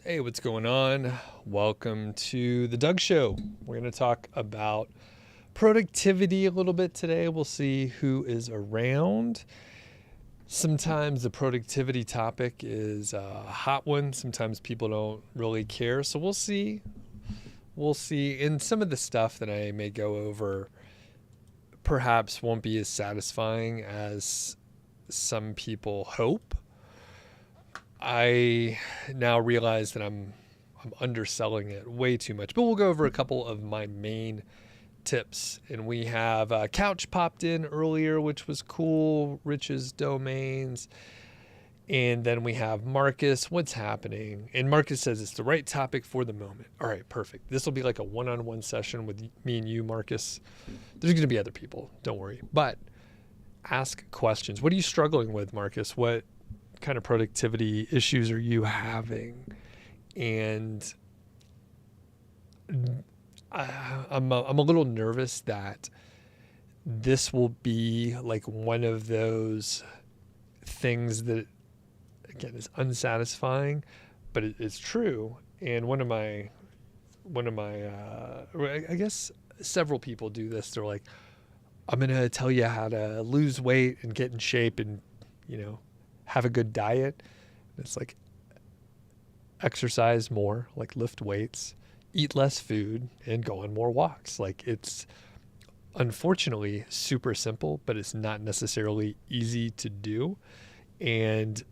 Hey, what's going on? Welcome to the Doug Show. We're going to talk about productivity a little bit today. We'll see who is around. Sometimes the productivity topic is a hot one. Sometimes people don't really care. So we'll see. And some of the stuff that I may go over perhaps won't be as satisfying as some people hope. I now realize that I'm underselling it way too much, but we'll go over a couple of my main tips. And we have Couch popped in earlier, which was cool. Rich's domains. And then we have Marcus. What's happening? And Marcus says it's the right topic for the moment. All right, perfect. This will be like a one-on-one session with me and you, Marcus. There's going to be other people. Don't worry. But ask questions. What are you struggling with, Marcus? What kind of productivity issues are you having? And I'm a little nervous that this will be like one of those things that, again, is unsatisfying, but it's true. And one of my, I guess several people do this. They're like, I'm going to tell you how to lose weight and get in shape and, have a good diet. It's like exercise more, like lift weights, eat less food, and go on more walks. Like, it's unfortunately super simple, but it's not necessarily easy to do. And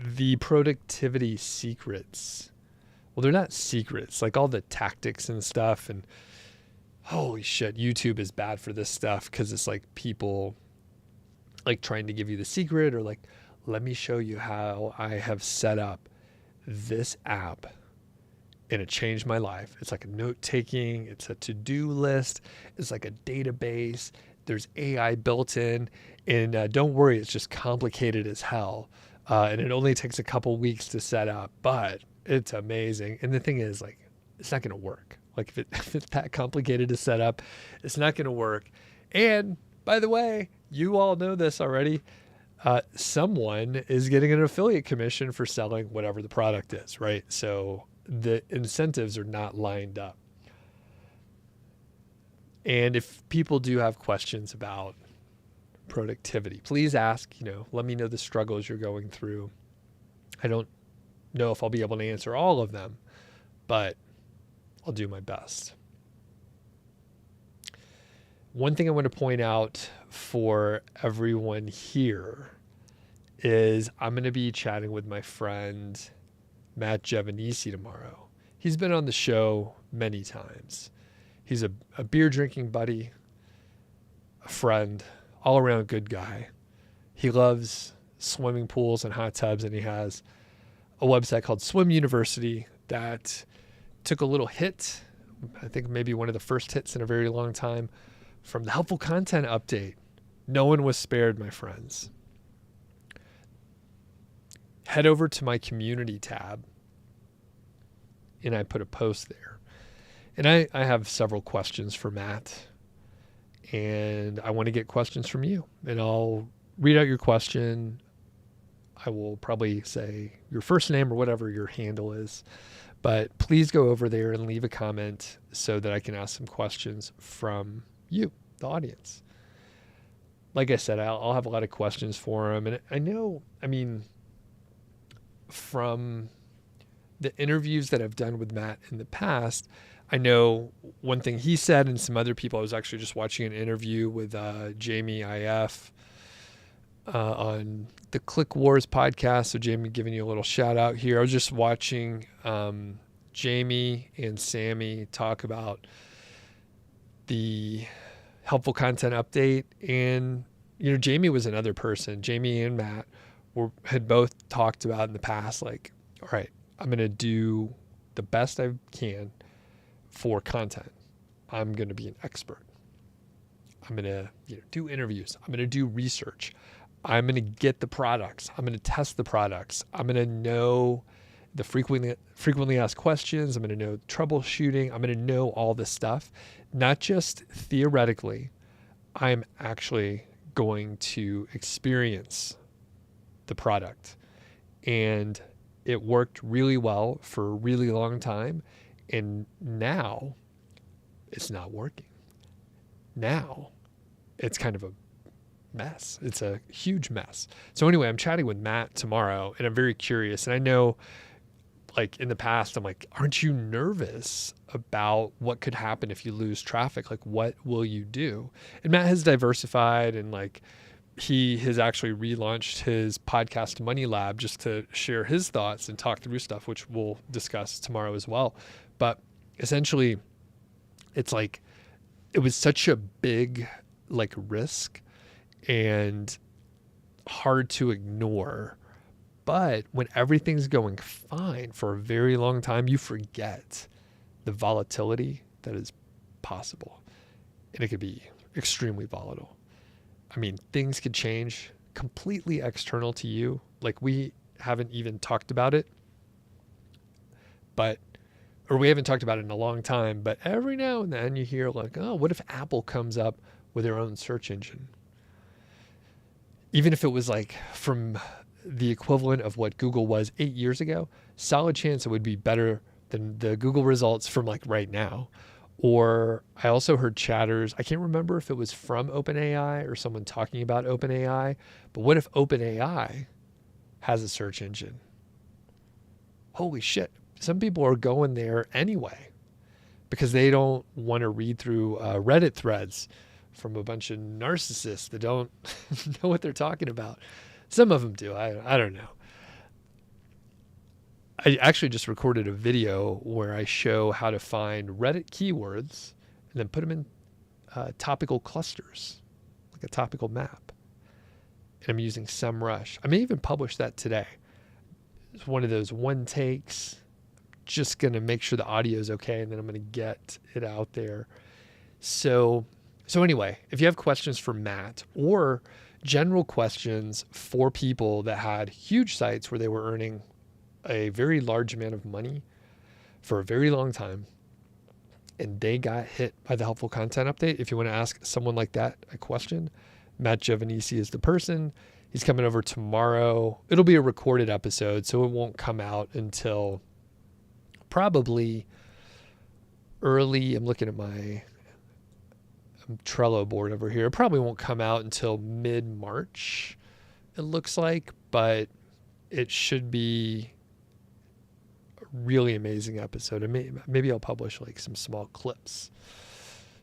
the productivity secrets, well, they're not secrets, like all the tactics and stuff. And holy shit, YouTube is bad for this stuff because it's like people like trying to give you the secret, or like, let me show you how I have set up this app and it changed my life. It's like a note-taking, it's a to-do list, it's like a database, there's AI built in, and don't worry, it's just complicated as hell. And it only takes a couple weeks to set up, but it's amazing. And the thing is, like, it's not going to work. Like, if it's that complicated to set up, it's not going to work. And by the way, you all know this already. Someone is getting an affiliate commission for selling whatever the product is, right? So the incentives are not lined up. And if people do have questions about productivity, please ask, let me know the struggles you're going through. I don't know if I'll be able to answer all of them, but I'll do my best. One thing I want to point out for everyone here is I'm going to be chatting with my friend Matt Giovanisci tomorrow. He's been on the show many times. He's a beer drinking buddy, a friend, all around good guy. He loves swimming pools and hot tubs, and he has a website called Swim University that took a little hit. I think maybe one of the first hits in a very long time from the helpful content update. No one was spared, my friends. Head over to my community tab, and I put a post there. And I have several questions for Matt, and I want to get questions from you. And I'll read out your question. I will probably say your first name or whatever your handle is. But please go over there and leave a comment so that I can ask some questions from you, the audience. Like I said, I'll have a lot of questions for him. And I know, from the interviews that I've done with Matt in the past, I know one thing he said and some other people. I was actually just watching an interview with Jamie IF on the Click Wars podcast. So Jamie, giving you a little shout out here. I was just watching Jamie and Sammy talk about the helpful content update. And, Jamie was another person. Jamie and Matt had both talked about in the past, like, all right, I'm going to do the best I can for content. I'm going to be an expert. I'm going to do interviews. I'm going to do research. I'm going to get the products. I'm going to test the products. I'm going to know the frequently asked questions. I'm going to know troubleshooting. I'm going to know all this stuff, not just theoretically. I'm actually going to experience the product. And it worked really well for a really long time. And now it's not working. Now it's kind of a mess. It's a huge mess. So anyway, I'm chatting with Matt tomorrow, and I'm very curious. And I know, like, in the past, I'm like, aren't you nervous about what could happen if you lose traffic? Like, what will you do? And Matt has diversified, and like, he has actually relaunched his podcast Money Lab just to share his thoughts and talk through stuff, which we'll discuss tomorrow as well. But essentially, it's like, it was such a big like risk and hard to ignore. But when everything's going fine for a very long time, you forget the volatility that is possible. And it could be extremely volatile. I mean, things could change completely external to you. Like, we haven't even talked about it, or we haven't talked about it in a long time, but every now and then you hear like, oh, what if Apple comes up with their own search engine? Even if it was like from the equivalent of what Google was 8 years ago, solid chance it would be better than the Google results from like right now. Or I also heard chatters. I can't remember if it was from OpenAI or someone talking about OpenAI, but what if OpenAI has a search engine? Holy shit. Some people are going there anyway because they don't want to read through Reddit threads from a bunch of narcissists that don't know what they're talking about. Some of them do. I don't know. I actually just recorded a video where I show how to find Reddit keywords and then put them in topical clusters, like a topical map. And I'm using SEMrush. I may even publish that today. It's one of those one takes. Just going to make sure the audio is okay, and then I'm going to get it out there. So anyway, if you have questions for Matt or general questions for people that had huge sites where they were earning a very large amount of money for a very long time, and they got hit by the helpful content update, if you want to ask someone like that a question, Matt Giovanisci is the person. He's coming over tomorrow. It'll be a recorded episode, so it won't come out until probably early. I'm looking at my Trello board over here. It probably won't come out until mid-March, it looks like, but it should be a really amazing episode. And maybe I'll publish like some small clips,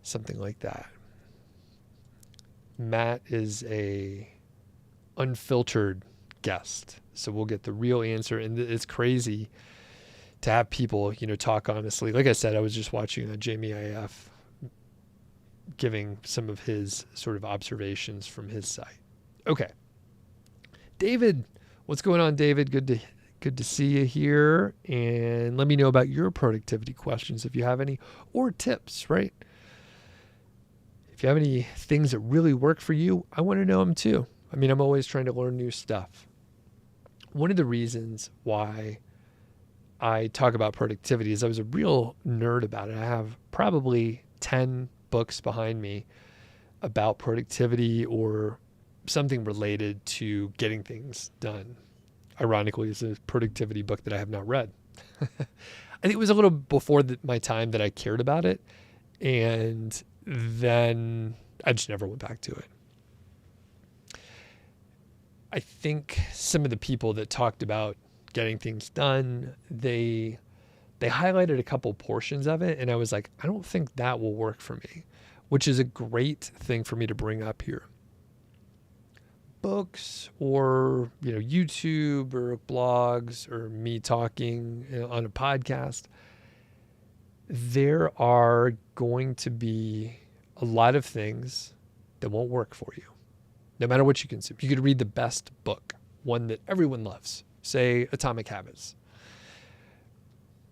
something like that. Matt is a unfiltered guest, so we'll get the real answer. And it's crazy to have people, talk honestly. Like I said, I was just watching Jamie IF giving some of his sort of observations from his site. Okay. David, what's going on, David? Good to see you here. And let me know about your productivity questions if you have any, or tips, right? If you have any things that really work for you, I want to know them too. I mean, I'm always trying to learn new stuff. One of the reasons why I talk about productivity is I was a real nerd about it. I have probably 10 books behind me about productivity or something related to getting things done. Ironically, it's a productivity book that I have not read. I think it was a little before my time that I cared about it, and then I just never went back to it. I think some of the people that talked about getting things done, they highlighted a couple portions of it, and I was like, I don't think that will work for me, which is a great thing for me to bring up here. Books or YouTube or blogs or me talking on a podcast, there are going to be a lot of things that won't work for you, no matter what you consume. You could read the best book, one that everyone loves, say Atomic Habits.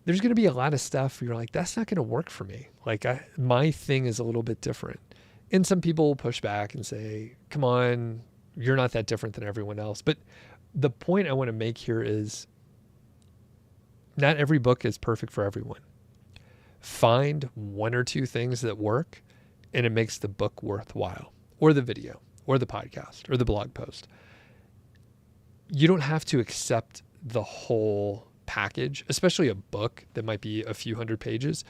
There's going to be a lot of stuff where you're like, that's not going to work for me. Like my thing is a little bit different. And some people will push back and say, come on, you're not that different than everyone else. But the point I want to make here is not every book is perfect for everyone. Find one or two things that work, and it makes the book worthwhile, or the video, or the podcast, or the blog post. You don't have to accept the whole package, especially a book that might be a few hundred pages,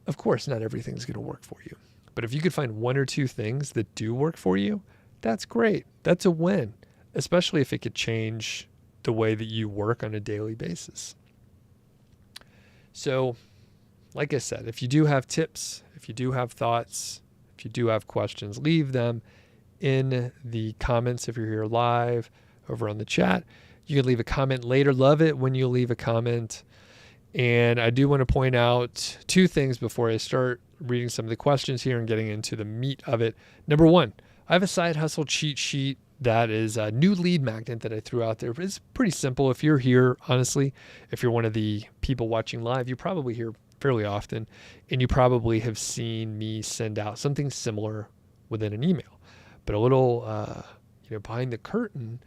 of course, not everything's going to work for you. But if you could find one or two things that do work for you, that's great. That's a win, especially if it could change the way that you work on a daily basis. So, like I said, if you do have tips, if you do have thoughts, if you do have questions, leave them in the comments if you're here live over on the chat. You can leave a comment later. Love it when you leave a comment. And I do want to point out two things before I start reading some of the questions here and getting into the meat of it. Number one, I have a side hustle cheat sheet that is a new lead magnet that I threw out there. But it's pretty simple. If you're here, honestly, if you're one of the people watching live, you're probably here fairly often, and you probably have seen me send out something similar within an email. But a little, behind the curtain,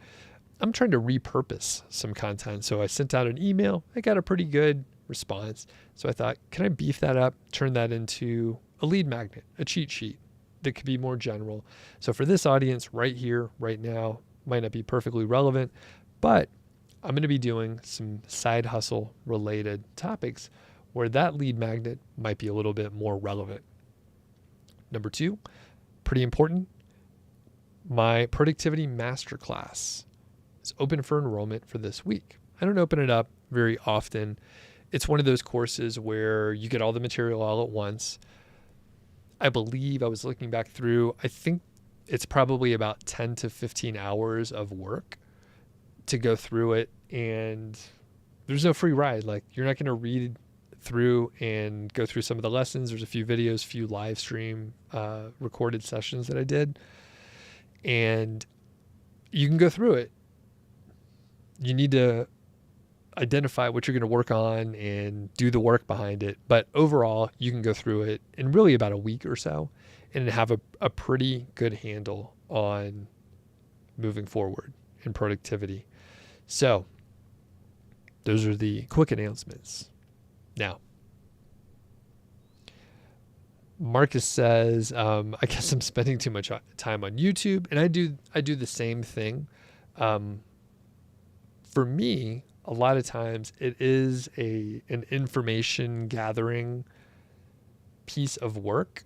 I'm trying to repurpose some content. So I sent out an email. I got a pretty good response. So I thought, can I beef that up, turn that into a lead magnet, a cheat sheet that could be more general. So for this audience right here, right now, might not be perfectly relevant, but I'm going to be doing some side hustle related topics where that lead magnet might be a little bit more relevant. Number two, pretty important, my Productivity Masterclass is open for enrollment for this week. I don't open it up very often. It's one of those courses where you get all the material all at once. I believe, I was looking back through, I think it's probably about 10 to 15 hours of work to go through it. And there's no free ride. Like, you're not going to read through and go through some of the lessons. There's a few videos, few live stream recorded sessions that I did. And you can go through it. You need to identify what you're going to work on and do the work behind it. But overall, you can go through it in really about a week or so and have a pretty good handle on moving forward in productivity. So those are the quick announcements. Now, Marcus says, I guess I'm spending too much time on YouTube, and I do the same thing. For me, a lot of times it is an information gathering piece of work,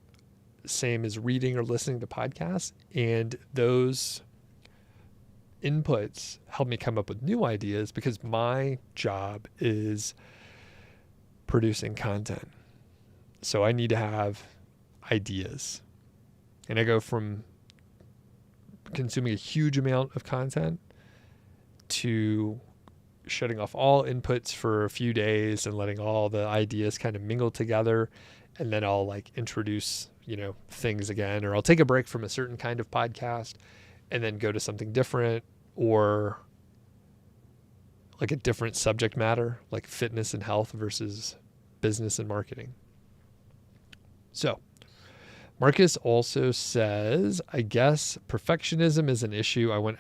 same as reading or listening to podcasts. And those inputs help me come up with new ideas because my job is producing content. So I need to have ideas. And I go from consuming a huge amount of content to shutting off all inputs for a few days and letting all the ideas kind of mingle together. And then I'll introduce, things again, or I'll take a break from a certain kind of podcast and then go to something different, or like a different subject matter, like fitness and health versus business and marketing. So Marcus also says, I guess perfectionism is an issue. I want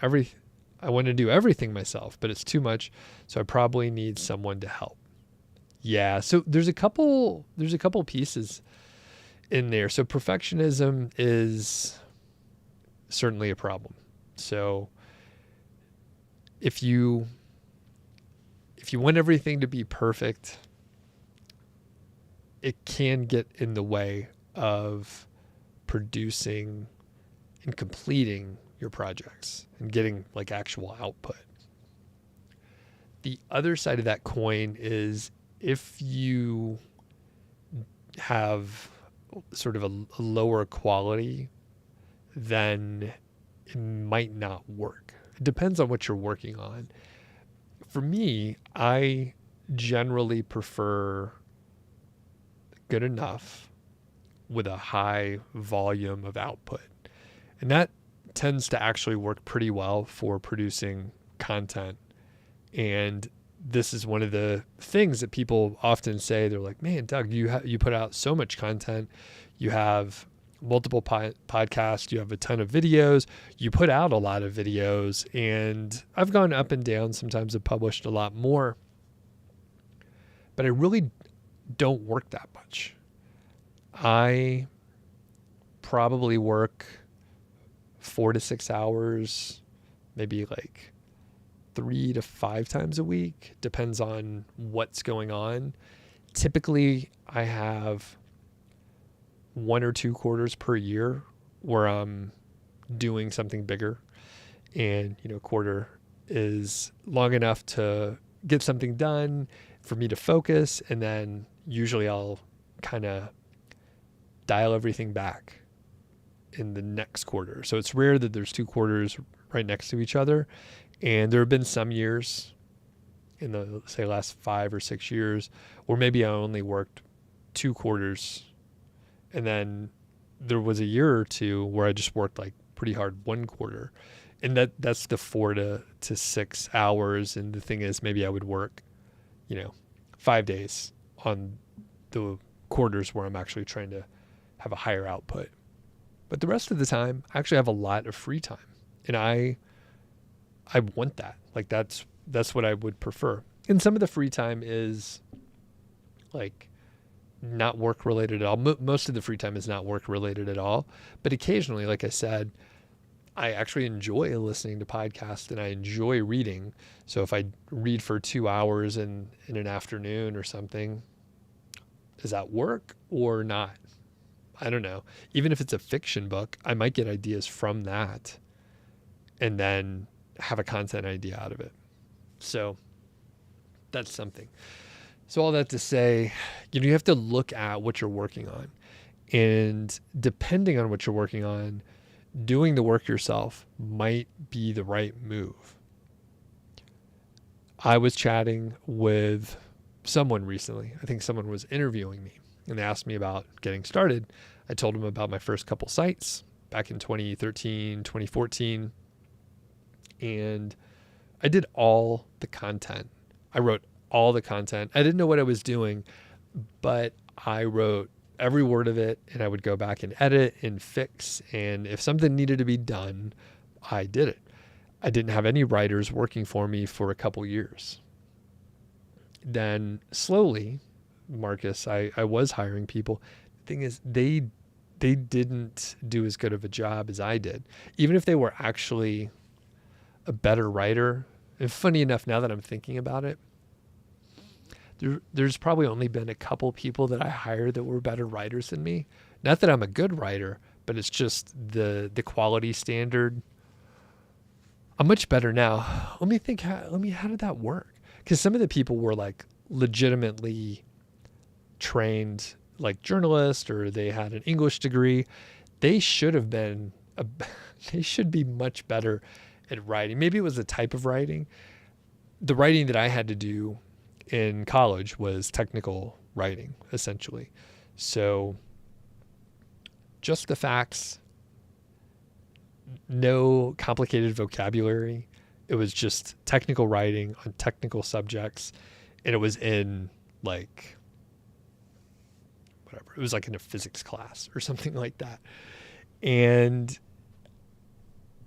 to do everything myself, but it's too much. So I probably need someone to help. Yeah. So there's a couple pieces in there. So perfectionism is certainly a problem. So if you want everything to be perfect, it can get in the way of producing and completing your projects and getting actual output. The other side of that coin is if you have sort of a lower quality, then it might not work. It depends on what you're working on. For me, I generally prefer good enough with a high volume of output. And that tends to actually work pretty well for producing content. And this is one of the things that people often say. They're like, man, Doug, you put out so much content. You have multiple podcasts. You have a ton of videos. You put out a lot of videos. And I've gone up and down. Sometimes I've published a lot more. But I really don't work that much. I probably work 4 to 6 hours, maybe 3 to 5 times a week. Depends on what's going on. Typically, I have 1 or 2 quarters per year where I'm doing something bigger. And, quarter is long enough to get something done for me to focus. And then usually I'll kind of dial everything back in the next quarter. So it's rare that there's 2 quarters right next to each other. And there have been some years in the, say, last 5 or 6 years where maybe I only worked 2 quarters. And then there was a year or 2 where I just worked like pretty hard 1 quarter. And that's the 4 to 6 hours. And the thing is, maybe I would work, 5 days on the quarters where I'm actually trying to have a higher output. But the rest of the time, I actually have a lot of free time. And I want that. Like that's what I would prefer. And some of the free time is like not work related at all. Most of the free time is not work related at all. But occasionally, like I said, I actually enjoy listening to podcasts and I enjoy reading. So if I read for 2 hours in an afternoon or something, is that work or not? I don't know. Even if it's a fiction book, I might get ideas from that and then have a content idea out of it. So that's something. So all that to say, you have to look at what you're working on. And depending on what you're working on, doing the work yourself might be the right move. I was chatting with someone recently. I think someone was interviewing me and they asked me about getting started. I told them about my first couple sites back in 2013, 2014. And I did all the content. I wrote all the content. I didn't know what I was doing, but I wrote every word of it and I would go back and edit and fix. And if something needed to be done, I did it. I didn't have any writers working for me for a couple years. Then slowly, Marcus, I was hiring people. The thing is, they didn't do as good of a job as I did. Even if they were actually a better writer. And funny enough, now that I'm thinking about it, there's probably only been a couple people that I hired that were better writers than me. Not that I'm a good writer, but it's just the quality standard. I'm much better now. Let me think, how did that work? Because some of the people were like legitimately trained like journalists or they had an English degree. They should have been, they should be much better at writing. Maybe it was the type of writing. The writing that I had to do in college was technical writing, essentially. So just the facts, no complicated vocabulary. It was just technical writing on technical subjects. And it was in like, whatever. It was like in a physics class or something like that. And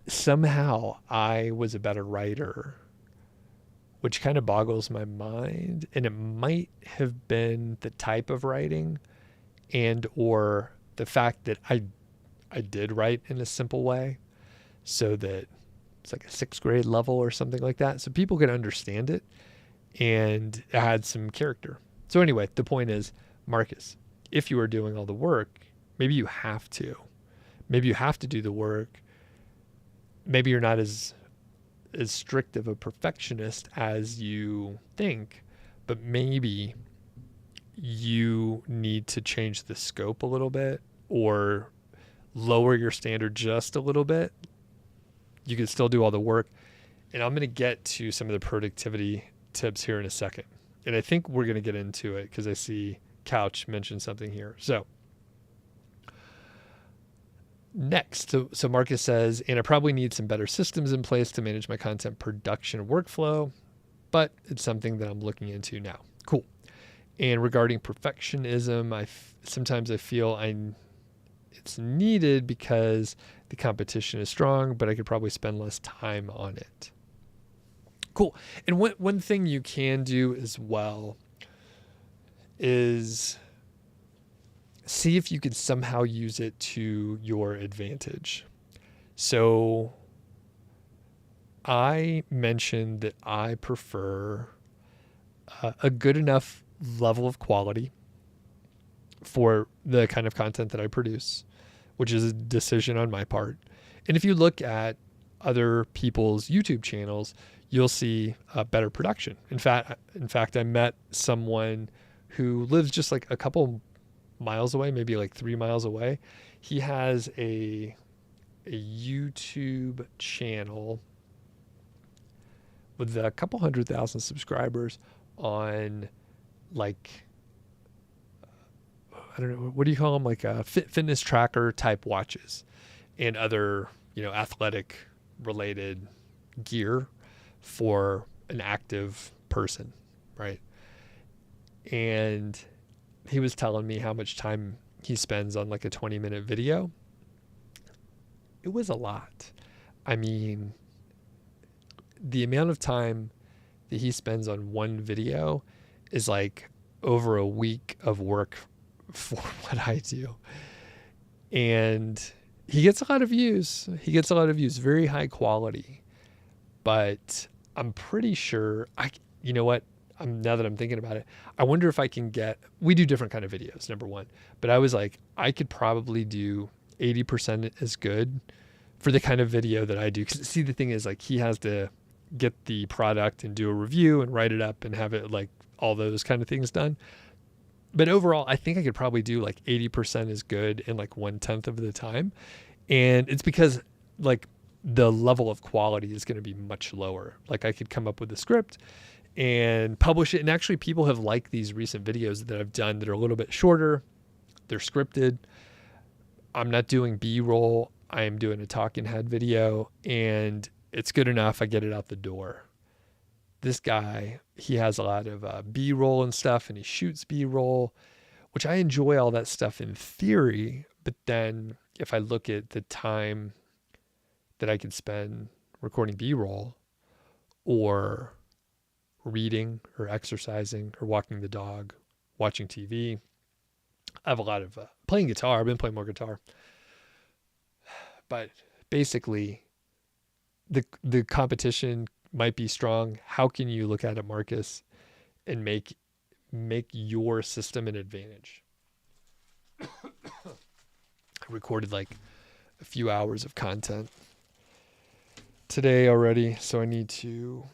somehow I was a better writer, which kind of boggles my mind. And it might have been the type of writing and or the fact that I did write in a simple way so that it's like a 6th grade level or something like that. So people could understand it and it had some character. So anyway, the point is, Marcus, if you are doing all the work, maybe you have to. Maybe you have to do the work. Maybe you're not as strict of a perfectionist as you think, but maybe you need to change the scope a little bit or lower your standard just a little bit. You can still do all the work. And I'm going to get to some of the productivity tips here in a second. And I think we're going to get into it because I see Couch mention something here. So next, so Marcus says, and I probably need some better systems in place to manage my content production workflow, but it's something that I'm looking into now. Cool. And regarding perfectionism, sometimes I feel it's needed because the competition is strong, but I could probably spend less time on it. Cool. And one thing you can do as well is see if you can somehow use it to your advantage. So I mentioned that I prefer a good enough level of quality for the kind of content that I produce, which is a decision on my part. And if you look at other people's YouTube channels, you'll see better production. In fact, I met someone who lives just like a couple miles away, maybe like 3 miles away. He has a YouTube channel with a couple 100,000 subscribers on, like, I don't know, what do you call them? Like fitness tracker type watches and other, athletic related gear for an active person, right? And he was telling me how much time he spends on like a 20-minute video. It was a lot. I mean, the amount of time that he spends on one video is like over a week of work for what I do. And he gets a lot of views. Very high quality. But I'm pretty sure you know what? Now that I'm thinking about it, I wonder if I can we do different kind of videos, number one, but I was like, I could probably do 80% as good for the kind of video that I do. 'Cause see, the thing is, like, he has to get the product and do a review and write it up and have it, like, all those kind of things done. But overall, I think I could probably do like 80% as good in like 1/10 of the time. And it's because, like, the level of quality is going to be much lower. Like, I could come up with a script and publish it. And actually, people have liked these recent videos that I've done that are a little bit shorter. They're scripted. I'm not doing B-roll. I am doing a talking head video, and it's good enough. I get it out the door. This guy, he has a lot of B-roll and stuff, and he shoots B-roll, which I enjoy all that stuff in theory. But then if I look at the time that I could spend recording B-roll or reading or exercising or walking the dog, watching TV, I have a lot of playing guitar. I've been playing more guitar. But basically, the competition might be strong. How can you look at it, Marcus, and make your system an advantage? I recorded like a few hours of content today already, so I need to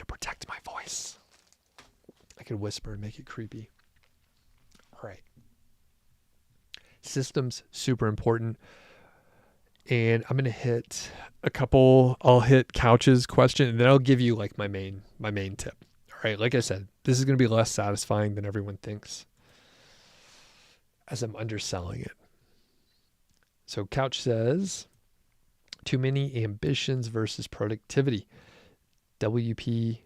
protect my voice. I could whisper and make it creepy. All right. Systems, super important. And I'm going to hit I'll hit Couch's question, and then I'll give you like my main tip. All right. Like I said, this is going to be less satisfying than everyone thinks, as I'm underselling it. So Couch says, too many ambitions versus productivity. WP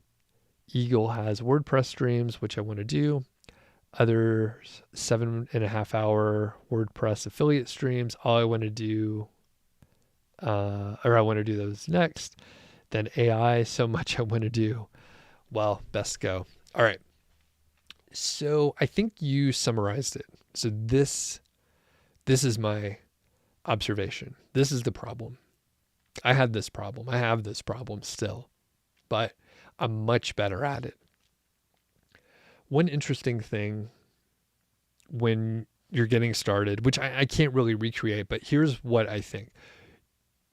Eagle has WordPress streams, which I want to do. Others 7.5 hour WordPress affiliate streams. All I want to do, I want to do those next. Then AI, so much I want to do. Well, best go. All right. So I think you summarized it. So this is my observation. This is the problem. I had this problem. I have this problem still, but I'm much better at it. One interesting thing when you're getting started, which I can't really recreate, but here's what I think.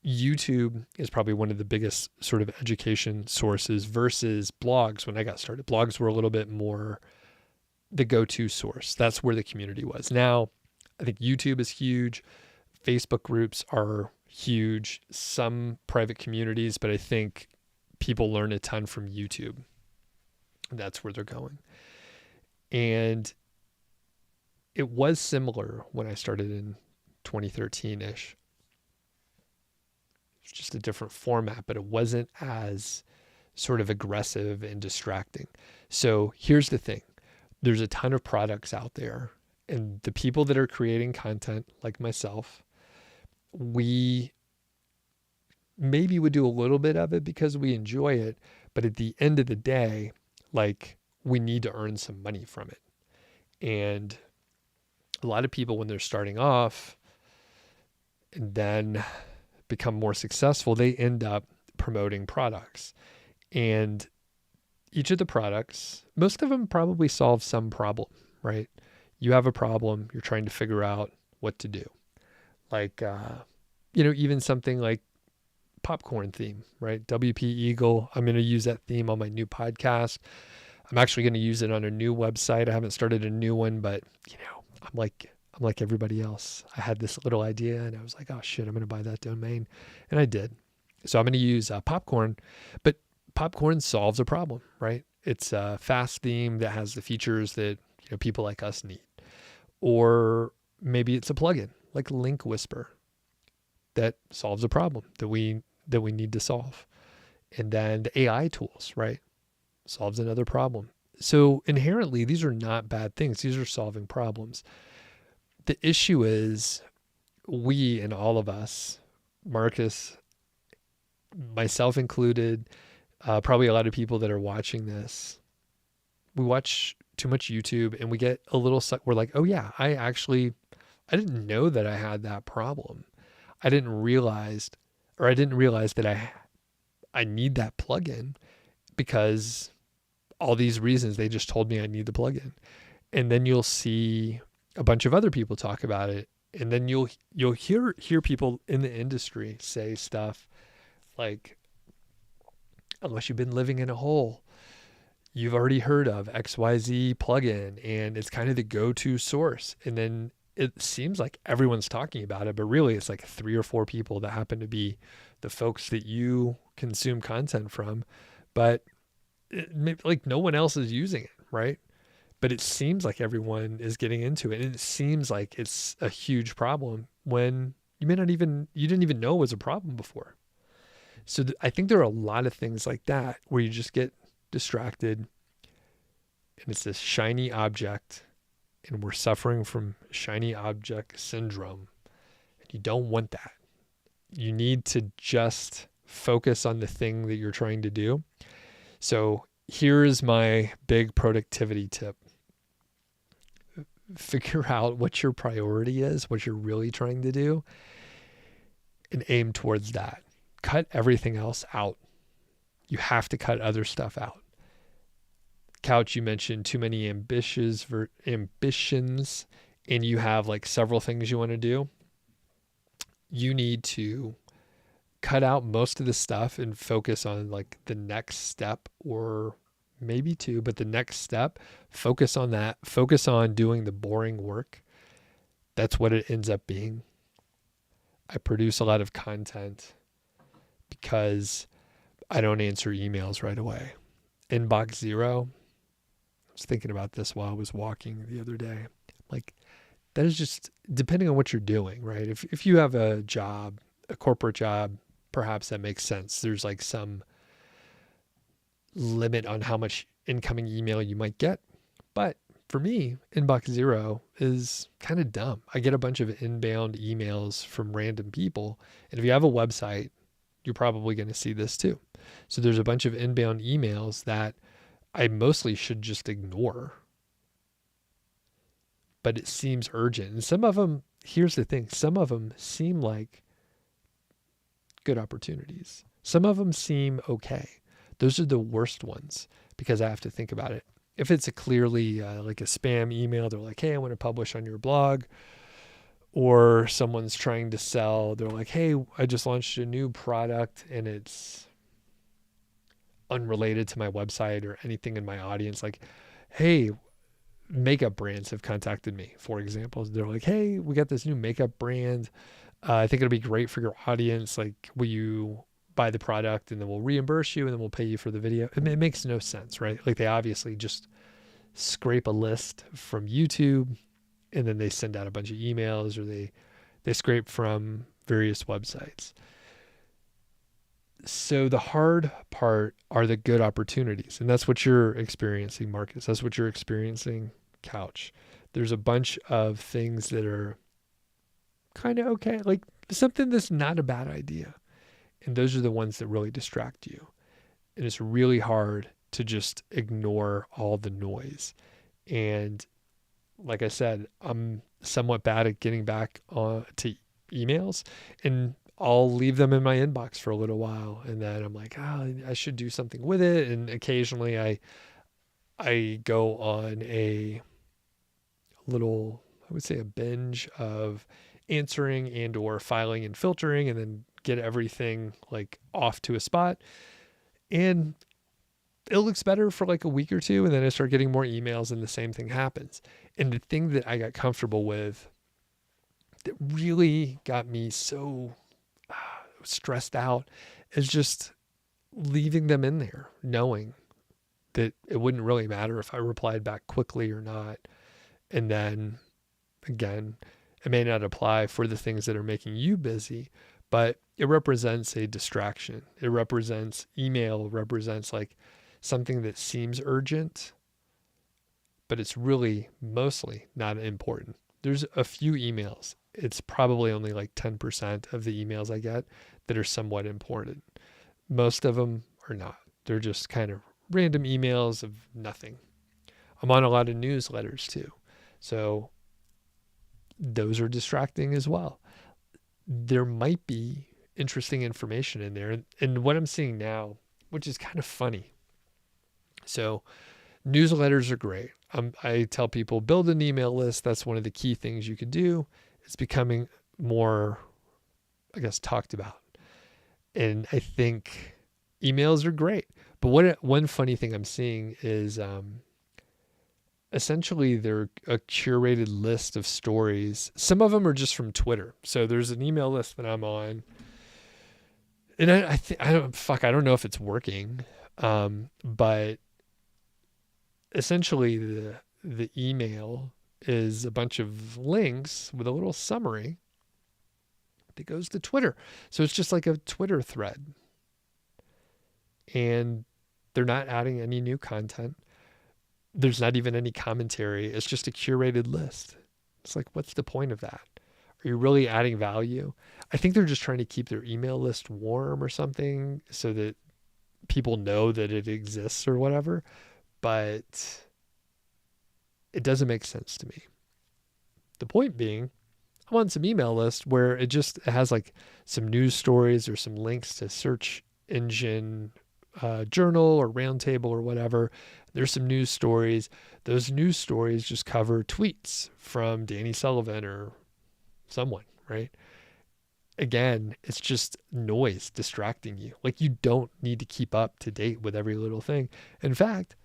YouTube is probably one of the biggest sort of education sources versus blogs. When I got started, blogs were a little bit more the go-to source. That's where the community was. Now, I think YouTube is huge. Facebook groups are huge. Some private communities, but I think people learn a ton from YouTube. That's where they're going. And it was similar when I started in 2013-ish. It's just a different format, but it wasn't as sort of aggressive and distracting. So here's the thing. There's a ton of products out there, and the people that are creating content, like myself, we maybe would do a little bit of it because we enjoy it, but at the end of the day, like, we need to earn some money from it. And a lot of people, when they're starting off and then become more successful, they end up promoting products. And each of the products, most of them probably solve some problem, right? You have a problem, you're trying to figure out what to do. Like, even something like popcorn theme, right? WP Eagle. I'm going to use that theme on my new podcast. I'm actually going to use it on a new website. I haven't started a new one, but I'm like everybody else. I had this little idea and I was like, oh shit, I'm going to buy that domain. And I did. So I'm going to use popcorn, but popcorn solves a problem, right? It's a fast theme that has the features that people like us need. Or maybe it's a plugin like Link Whisper that solves a problem that we need to solve. And then the AI tools, right? Solves another problem. So inherently, these are not bad things. These are solving problems. The issue is we and all of us, Marcus, myself included, probably a lot of people that are watching this, we watch too much YouTube and we get a little stuck. We're like, oh yeah, I didn't know that I had that problem. I didn't realize that I need that plugin because all these reasons they just told me I need the plugin. And then you'll see a bunch of other people talk about it. And then you'll hear people in the industry say stuff like, unless you've been living in a hole, you've already heard of XYZ plugin and it's kind of the go-to source. And then it seems like everyone's talking about it, but really it's like 3 or 4 people that happen to be the folks that you consume content from, but like no one else is using it, right? But it seems like everyone is getting into it, and it seems like it's a huge problem when you didn't even know it was a problem before. So I think there are a lot of things like that where you just get distracted and it's this shiny object, and we're suffering from shiny object syndrome. You don't want that. You need to just focus on the thing that you're trying to do. So here's my big productivity tip. Figure out what your priority is, what you're really trying to do, and aim towards that. Cut everything else out. You have to cut other stuff out. Couch, you mentioned too many ambitions, and you have like several things you want to do. You need to cut out most of the stuff and focus on like the next step, or maybe 2, but the next step. Focus on that. Focus on doing the boring work. That's what it ends up being. I produce a lot of content because I don't answer emails right away. Inbox zero. I was thinking about this while I was walking the other day. Like, that is just depending on what you're doing, right? If you have a job, a corporate job, perhaps that makes sense. There's like some limit on how much incoming email you might get. But for me, inbox zero is kind of dumb. I get a bunch of inbound emails from random people. And if you have a website, you're probably going to see this too. So there's a bunch of inbound emails that I mostly should just ignore. But it seems urgent. And some of them, here's the thing, some of them seem like good opportunities. Some of them seem okay. Those are the worst ones because I have to think about it. If it's a clearly like a spam email, they're like, hey, I want to publish on your blog. Or someone's trying to sell, they're like, hey, I just launched a new product and it's unrelated to my website or anything in my audience. Like, hey, makeup brands have contacted me, for example. They're like, hey, we got this new makeup brand. I think it'll be great for your audience. Like, will you buy the product and then we'll reimburse you and then we'll pay you for the video? It makes no sense, right? Like, they obviously just scrape a list from YouTube and then they send out a bunch of emails, or they scrape from various websites. So the hard part are the good opportunities. And that's what you're experiencing, Marcus. That's what you're experiencing, Couch. There's a bunch of things that are kind of okay, like something that's not a bad idea. And those are the ones that really distract you. And it's really hard to just ignore all the noise. And like I said, I'm somewhat bad at getting back to emails. And I'll leave them in my inbox for a little while, and then I'm like, oh, I should do something with it. And occasionally I go on a little, I would say a binge of answering and or filing and filtering, and then get everything like off to a spot. And it looks better for like a week or two, and then I start getting more emails and the same thing happens. And the thing that I got comfortable with that really got me so stressed out is just leaving them in there, knowing that it wouldn't really matter if I replied back quickly or not. And then again, it may not apply for the things that are making you busy, but it represents a distraction. It represents, email represents like something that seems urgent, but it's really mostly not important. There's a few emails. It's probably only like 10% of the emails I get that are somewhat important. Most of them are not. They're just kind of random emails of nothing. I'm on a lot of newsletters too. So those are distracting as well. There might be interesting information in there. And what I'm seeing now, which is kind of funny. So newsletters are great. I tell people, build an email list. That's one of the key things you could do. It's becoming more, I guess, talked about. And I think emails are great. But one funny thing I'm seeing is essentially they're a curated list of stories. Some of them are just from Twitter. So there's an email list that I'm on. And I don't know if it's working. But essentially the email is a bunch of links with a little summary that goes to Twitter. So it's just like a Twitter thread. And they're not adding any new content. There's not even any commentary. It's just a curated list. It's like, what's the point of that? Are you really adding value? I think they're just trying to keep their email list warm or something so that people know that it exists or whatever. But it doesn't make sense to me. The point being, I'm on some email list where it has like some news stories or some links to search engine journal or roundtable or whatever. There's some news stories. Those news stories just cover tweets from Danny Sullivan or someone, right? Again, it's just noise distracting you. Like, you don't need to keep up to date with every little thing. In fact,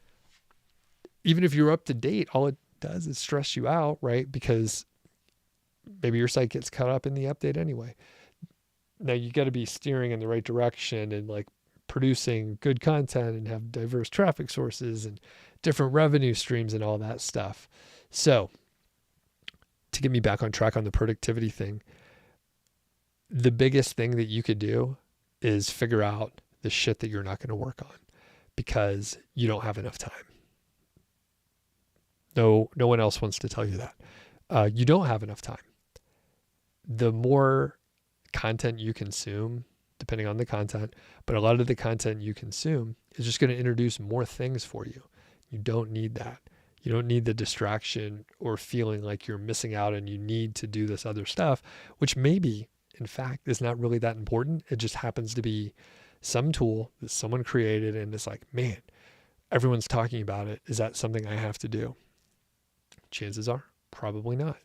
even if you're up to date, all it does is stress you out, right? Because maybe your site gets caught up in the update anyway. Now you got to be steering in the right direction and like producing good content and have diverse traffic sources and different revenue streams and all that stuff. So to get me back on track on the productivity thing, the biggest thing that you could do is figure out the shit that you're not going to work on because you don't have enough time. No one else wants to tell you that. You don't have enough time. The more content you consume, depending on the content, but a lot of the content you consume is just going to introduce more things for you. You don't need that. You don't need the distraction or feeling like you're missing out and you need to do this other stuff, which maybe, in fact, is not really that important. It just happens to be some tool that someone created and it's like, man, everyone's talking about it. Is that something I have to do? Chances are probably not.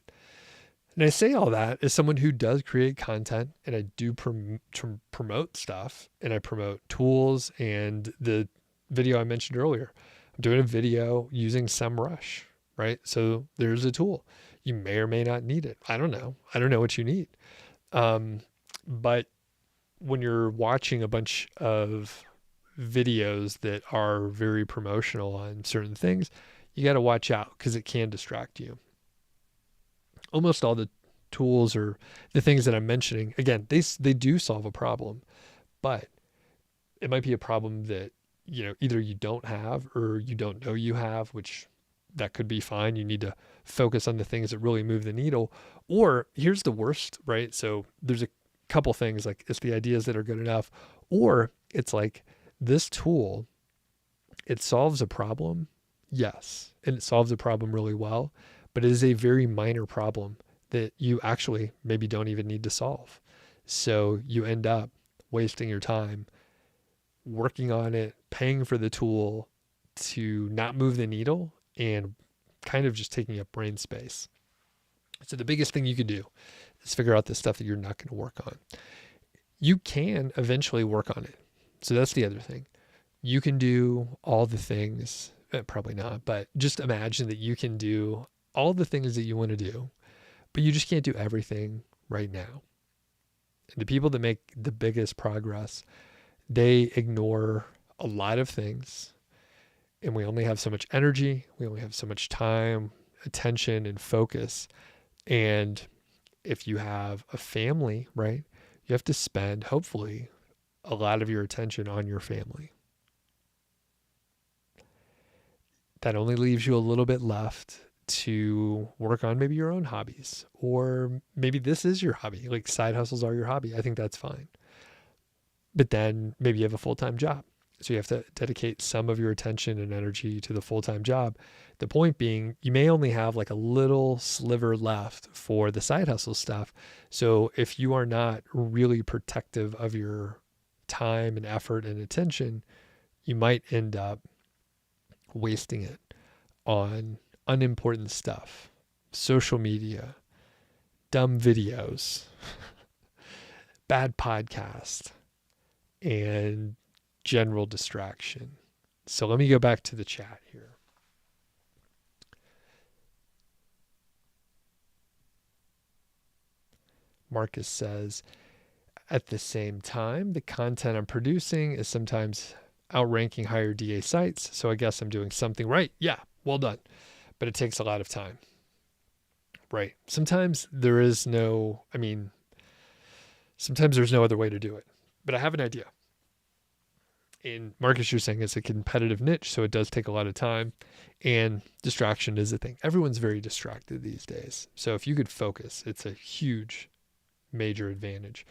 And I say all that as someone who does create content and I do promote stuff and I promote tools and the video I mentioned earlier. I'm doing a video using SEMrush, right? So there's a tool. You may or may not need it. I don't know. I don't know what you need. But when you're watching a bunch of videos that are very promotional on certain things, you got to watch out because it can distract you. Almost all the tools or the things that I'm mentioning, again, they do solve a problem, but it might be a problem that, either you don't have or you don't know you have, which that could be fine. You need to focus on the things that really move the needle. Or here's the worst, right? So there's a couple things, like it's the ideas that are good enough, or it's like this tool, it solves a problem. Yes. And it solves a problem really well, but it is a very minor problem that you actually maybe don't even need to solve. So you end up wasting your time working on it, paying for the tool to not move the needle, and kind of just taking up brain space. So the biggest thing you can do is figure out the stuff that you're not going to work on. You can eventually work on it. So that's the other thing. You can do all the things, probably not, but just imagine that you can do all the things that you want to do, but you just can't do everything right now. And the people that make the biggest progress, they ignore a lot of things, and we only have so much energy. We only have so much time, attention, and focus. And if you have a family, right, you have to spend, hopefully, a lot of your attention on your family. That only leaves you a little bit left to work on maybe your own hobbies, or maybe this is your hobby, like side hustles are your hobby. I think that's fine. But then maybe you have a full-time job. So you have to dedicate some of your attention and energy to the full-time job. The point being, you may only have like a little sliver left for the side hustle stuff. So if you are not really protective of your time and effort and attention, you might end up wasting it on unimportant stuff, social media, dumb videos, bad podcast, and general distraction. So let me go back to the chat here. Marcus says, at the same time, the content I'm producing is sometimes outranking higher DA sites, so I guess I'm doing something right. Yeah, well done. But it takes a lot of time. Right. Sometimes there's no other way to do it. But I have an idea. And Marcus, you're saying it's a competitive niche, so it does take a lot of time. And distraction is a thing. Everyone's very distracted these days. So if you could focus, it's a huge, major advantage.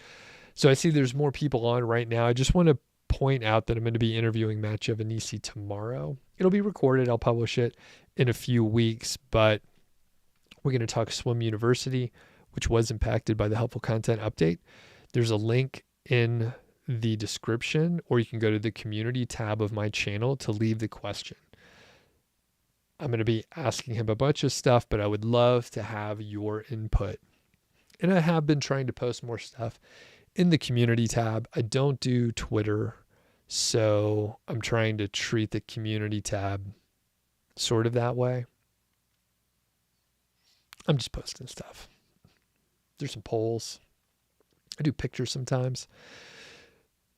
So I see there's more people on right now. I just want to point out that I'm going to be interviewing Matt Giovanisci tomorrow. It'll be recorded. I'll publish it in a few weeks, but we're going to talk Swim University, which was impacted by the helpful content update. There's a link in the description, or you can go to the community tab of my channel to leave the question. I'm going to be asking him a bunch of stuff, but I would love to have your input. And I have been trying to post more stuff in the community tab. I don't do Twitter, so I'm trying to treat the community tab sort of that way. I'm just posting stuff. There's some polls. I do pictures sometimes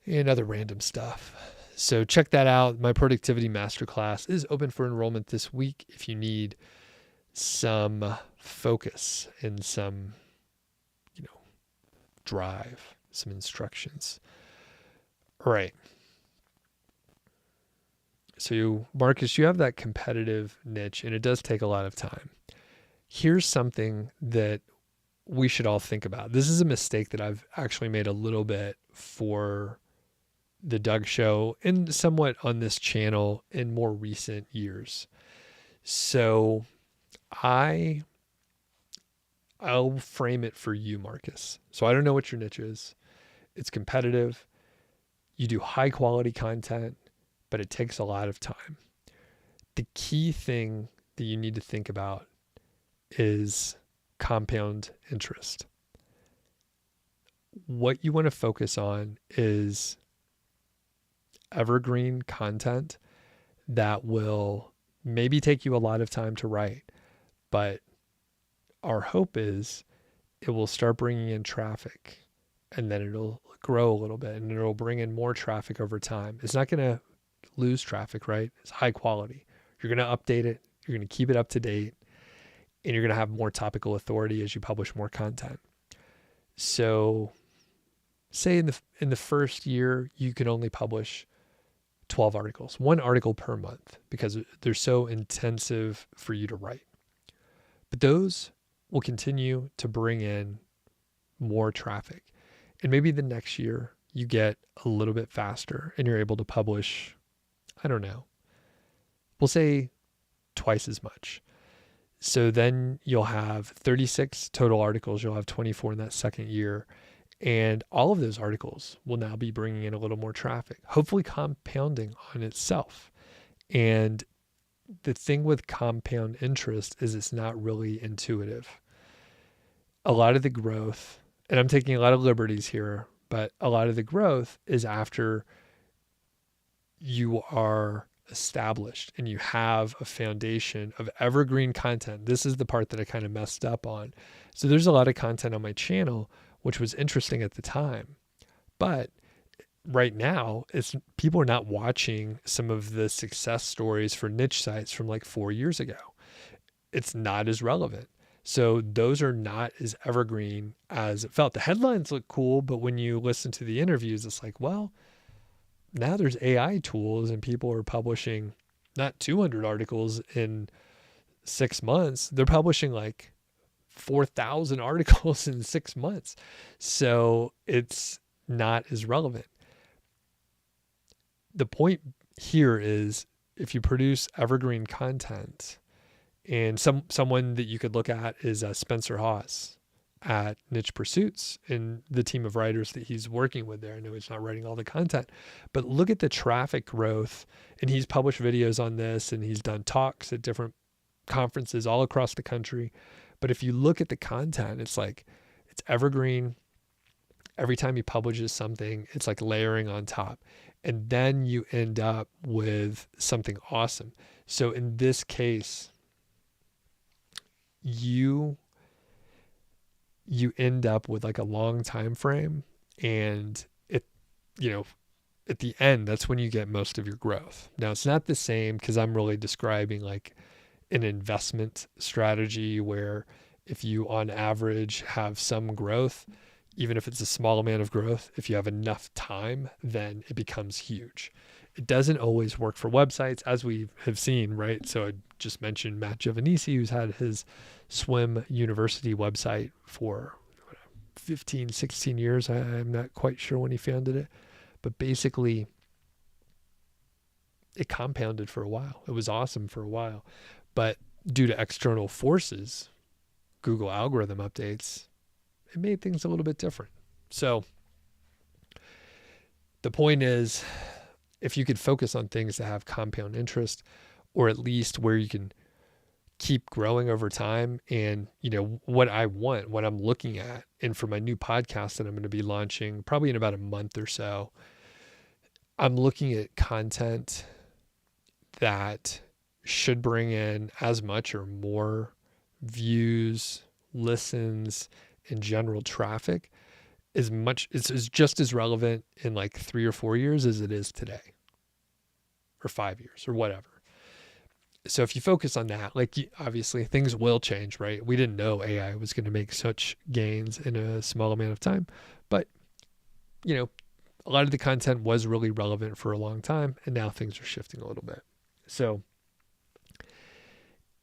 and other random stuff. So check that out. My Productivity Masterclass is open for enrollment this week if you need some focus and some, drive, some instructions. All right. So Marcus, you have that competitive niche, and it does take a lot of time. Here's something that we should all think about. This is a mistake that I've actually made a little bit for the Doug Show and somewhat on this channel in more recent years. So I'll frame it for you, Marcus. So I don't know what your niche is. It's competitive. You do high quality content, but it takes a lot of time. The key thing that you need to think about is compound interest. What you want to focus on is evergreen content that will maybe take you a lot of time to write, but our hope is it will start bringing in traffic, and then it'll grow a little bit, and it'll bring in more traffic over time. It's not going to lose traffic, right? It's high quality. You're going to update it. You're going to keep it up to date, and you're going to have more topical authority as you publish more content. So say in the first year, you can only publish 12 articles, 1 article per month, because they're so intensive for you to write. But those will continue to bring in more traffic. And maybe the next year you get a little bit faster and you're able to publish, I don't know, we'll say twice as much. So then you'll have 36 total articles. You'll have 24 in that second year. And all of those articles will now be bringing in a little more traffic, hopefully compounding on itself. And the thing with compound interest is it's not really intuitive. A lot of the growth, and I'm taking a lot of liberties here, but a lot of the growth is after you are established and you have a foundation of evergreen content. This is the part that I kind of messed up on. So there's a lot of content on my channel, which was interesting at the time. But right now, people are not watching some of the success stories for niche sites from like 4 years ago. It's not as relevant. So those are not as evergreen as it felt. The headlines look cool, but when you listen to the interviews, it's like, well, now there's AI tools and people are publishing not 200 articles in 6 months. They're publishing like 4,000 articles in 6 months. So it's not as relevant. The point here is if you produce evergreen content, and someone that you could look at is Spencer Haas at Niche Pursuits and the team of writers that he's working with there. I know he's not writing all the content, but look at the traffic growth. And he's published videos on this and he's done talks at different conferences all across the country. But if you look at the content, it's like, it's evergreen. Every time he publishes something, it's like layering on top. And then you end up with something awesome. So in this case, you end up with like a long time frame, and at the end, that's when you get most of your growth. Now it's not the same because I'm really describing like an investment strategy where if you on average have some growth, even if it's a small amount of growth, if you have enough time, then it becomes huge. It doesn't always work for websites, as we have seen, right? So I just mentioned Matt Giovanisci, who's had his swim university website for 15, 16 years. I'm not quite sure when he founded it, but basically it compounded for a while. It was awesome for a while, but due to external forces, Google algorithm updates, it made things a little bit different. So the point is, if you could focus on things that have compound interest, or at least where you can keep growing over time. And, what I'm looking at, and for my new podcast that I'm going to be launching probably in about a month or so, I'm looking at content that should bring in as much or more views, listens, and general traffic it's just as relevant in like 3 or 4 years as it is today, or 5 years, or whatever. So if you focus on that, like obviously things will change, right? We didn't know AI was going to make such gains in a small amount of time, but a lot of the content was really relevant for a long time, and now things are shifting a little bit. So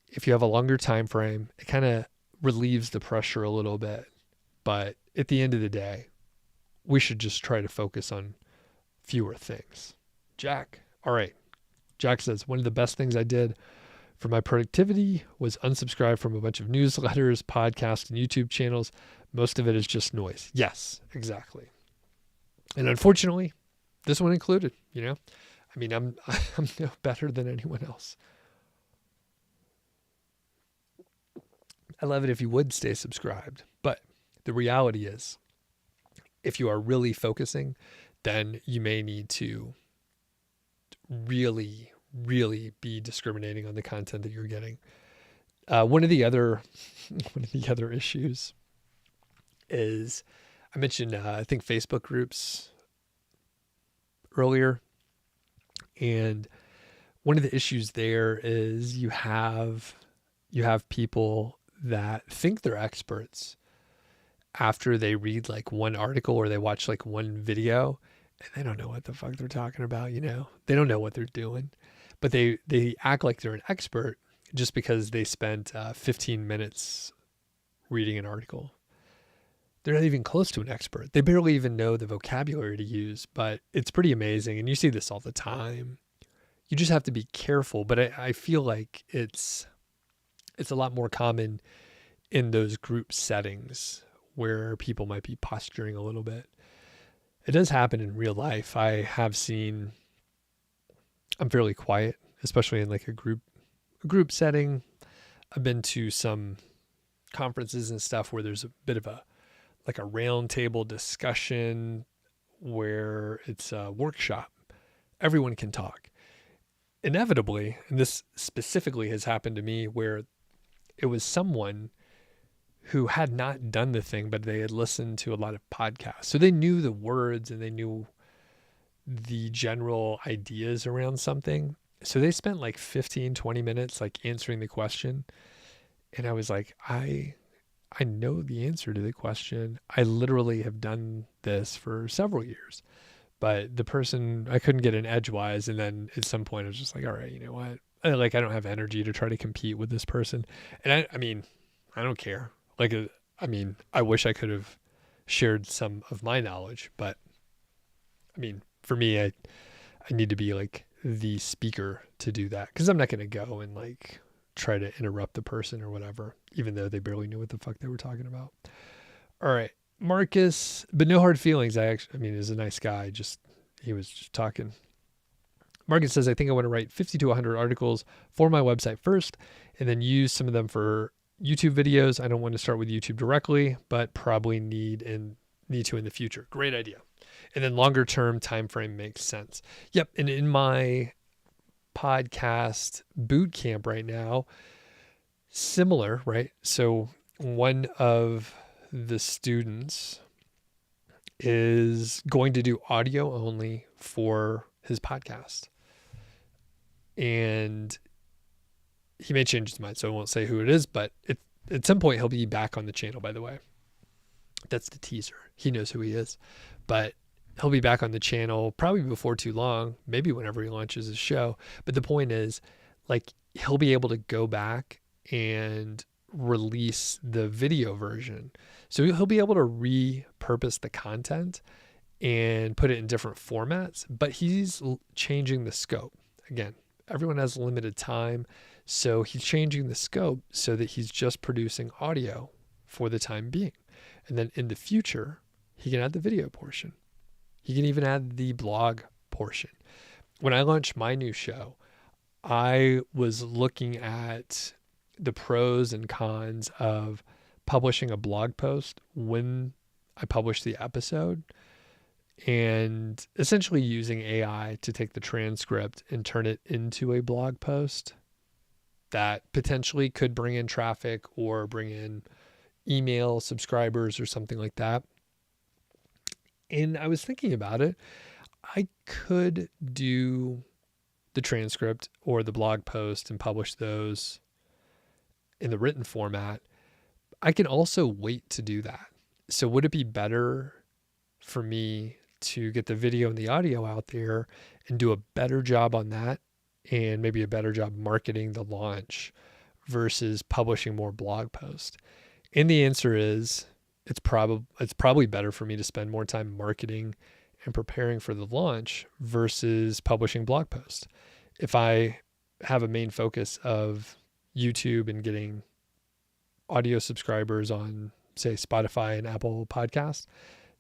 if you have a longer time frame, it kind of relieves the pressure a little bit. But at the end of the day, we should just try to focus on fewer things. Jack. All right. Jack says, one of the best things I did for my productivity was unsubscribe from a bunch of newsletters, podcasts, and YouTube channels. Most of it is just noise. Yes, exactly. And unfortunately, this one included, I'm no better than anyone else. I love it if you would stay subscribed, but the reality is, if you are really focusing, then you may need to really, really be discriminating on the content that you're getting. One of the other issues is, I mentioned, I think Facebook groups earlier, and one of the issues there is you have people that think they're experts after they read like one article or they watch like one video, and they don't know what the fuck they're talking about. They don't know what they're doing, but they act like they're an expert just because they spent 15 minutes reading an article. They're not even close to an expert. They barely even know the vocabulary to use, but it's pretty amazing. And you see this all the time. You just have to be careful. But I feel like it's a lot more common in those group settings where people might be posturing a little bit. It does happen in real life. I have seen, I'm fairly quiet, especially in like a group setting. I've been to some conferences and stuff where there's a bit of a round table discussion where it's a workshop. Everyone can talk. Inevitably, and this specifically has happened to me, where it was someone who had not done the thing, but they had listened to a lot of podcasts. So they knew the words and they knew the general ideas around something. So they spent like 15, 20 minutes like answering the question. And I was like, I know the answer to the question. I literally have done this for several years. But the person, I couldn't get an edgewise. And then at some point I was just like, all right, you know what? I don't have energy to try to compete with this person. And I mean, I don't care. I wish I could have shared some of my knowledge, but I mean, for me, I need to be like the speaker to do that, because I'm not going to go and like try to interrupt the person or whatever, even though they barely knew what the fuck they were talking about. All right. Marcus, but no hard feelings. He's a nice guy. He was just talking. Marcus says, I think I want to write 50 to 100 articles for my website first, and then use some of them for YouTube videos. I don't want to start with YouTube directly, but probably need to in the future. Great idea. And then longer term time frame makes sense. Yep. And in my podcast boot camp right now, similar, right? So one of the students is going to do audio only for his podcast. And he may change his mind, so I won't say who it is, but at some point he'll be back on the channel, by the way. That's the teaser. He knows who he is, but he'll be back on the channel probably before too long, maybe whenever he launches his show. But the point is, like, he'll be able to go back and release the video version. So he'll be able to repurpose the content and put it in different formats, but he's changing the scope. Again, everyone has limited time. So he's changing the scope so that he's just producing audio for the time being. And then in the future, he can add the video portion. He can even add the blog portion. When I launched my new show, I was looking at the pros and cons of publishing a blog post when I publish the episode, and essentially using AI to take the transcript and turn it into a blog post that potentially could bring in traffic or bring in email subscribers or something like that. And I was thinking about it. I could do the transcript or the blog post and publish those in the written format. I can also wait to do that. So would it be better for me to get the video and the audio out there and do a better job on that, and maybe a better job marketing the launch, versus publishing more blog posts? And the answer is it's probably better for me to spend more time marketing and preparing for the launch versus publishing blog posts. If I have a main focus of YouTube and getting audio subscribers on, say, Spotify and Apple Podcasts,